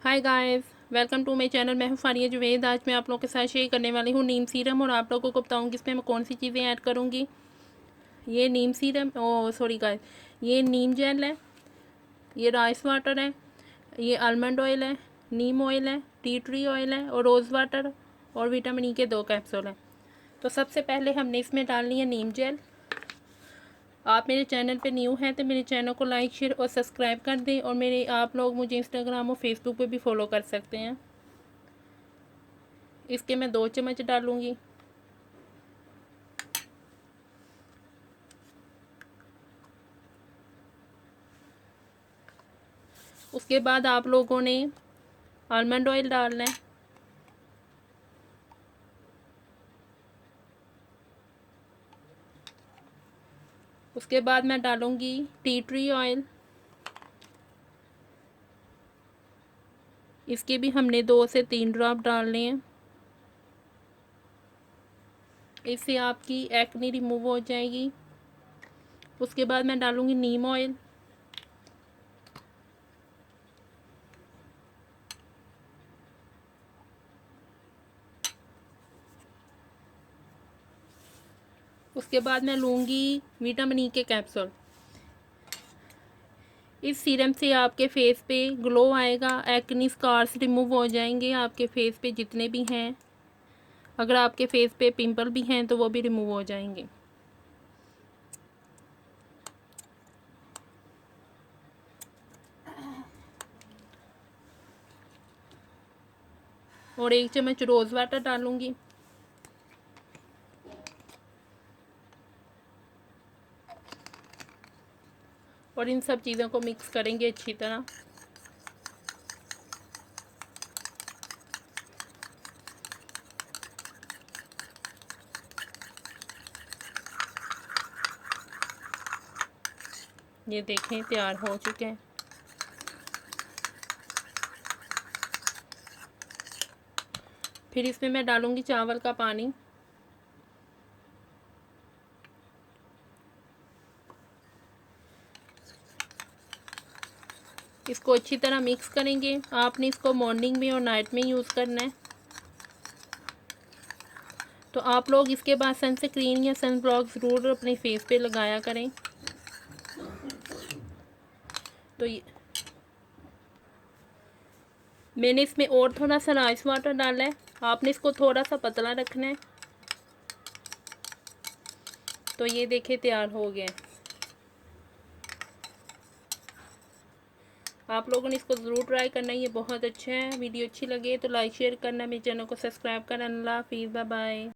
Hi guys, welcome to my channel. मैं हूँ फारिया जुवेद। आज मैं आप लोगों के साथ शेयर करने वाली हूँ नीम सीरम और आप लोगों को बताऊँगी इसमें मैं कौन सी चीज़ें ऐड करूँगी। ये नीम सीरम सॉरी गाइस, ये नीम जेल है, ये राइस वाटर है, ये आलमंड ऑयल है, नीम ऑयल है, टी ट्री ऑयल है और रोज़ वाटर और विटामिन ई के 2 कैप्सूल हैं। तो सबसे पहले हमने इसमें डालनी है नीम जेल। आप मेरे चैनल पे न्यू हैं तो मेरे चैनल को लाइक शेयर और सब्सक्राइब कर दें और मेरे आप लोग मुझे इंस्टाग्राम और फेसबुक पे भी फॉलो कर सकते हैं। इसके मैं 2 चम्मच डालूँगी। उसके बाद आप लोगों ने आलमंड ऑयल डालना है। उसके बाद मैं डालूँगी टी ट्री ऑयल। इसके भी हमने 2 से 3 ड्रॉप डालने हैं। इससे आपकी एक्ने रिमूव हो जाएगी। उसके बाद मैं डालूँगी नीम ऑयल। उसके बाद मैं लूँगी विटामिन ई के कैप्सूल। इस सीरम से आपके फेस पे ग्लो आएगा, एक्ने स्कार्स रिमूव हो जाएंगे आपके फेस पे जितने भी हैं। अगर आपके फेस पे पिंपल भी हैं तो वो भी रिमूव हो जाएंगे। और 1 चम्मच रोज़ वाटर डालूँगी। और इन सब चीज़ों को मिक्स करेंगे अच्छी तरह। ये देखें तैयार हो चुके हैं। फिर इसमें मैं डालूँगी चावल का पानी। इसको अच्छी तरह मिक्स करेंगे। आपने इसको मॉर्निंग में और नाइट में यूज़ करना है। तो आप लोग इसके बाद सनस्क्रीन या सन ब्लॉक ज़रूर अपने फेस पे लगाया करें। तो ये मैंने इसमें और थोड़ा सा राइस वाटर डाला है। आपने इसको थोड़ा सा पतला रखना है। तो ये देखिए तैयार हो गया। आप लोगों ने इसको ज़रूर ट्राई करना है, ये बहुत अच्छा है। वीडियो अच्छी लगे तो लाइक शेयर करना, मेरे चैनल को सब्सक्राइब करना। अल्लाह हाफिज़, बाय बाय।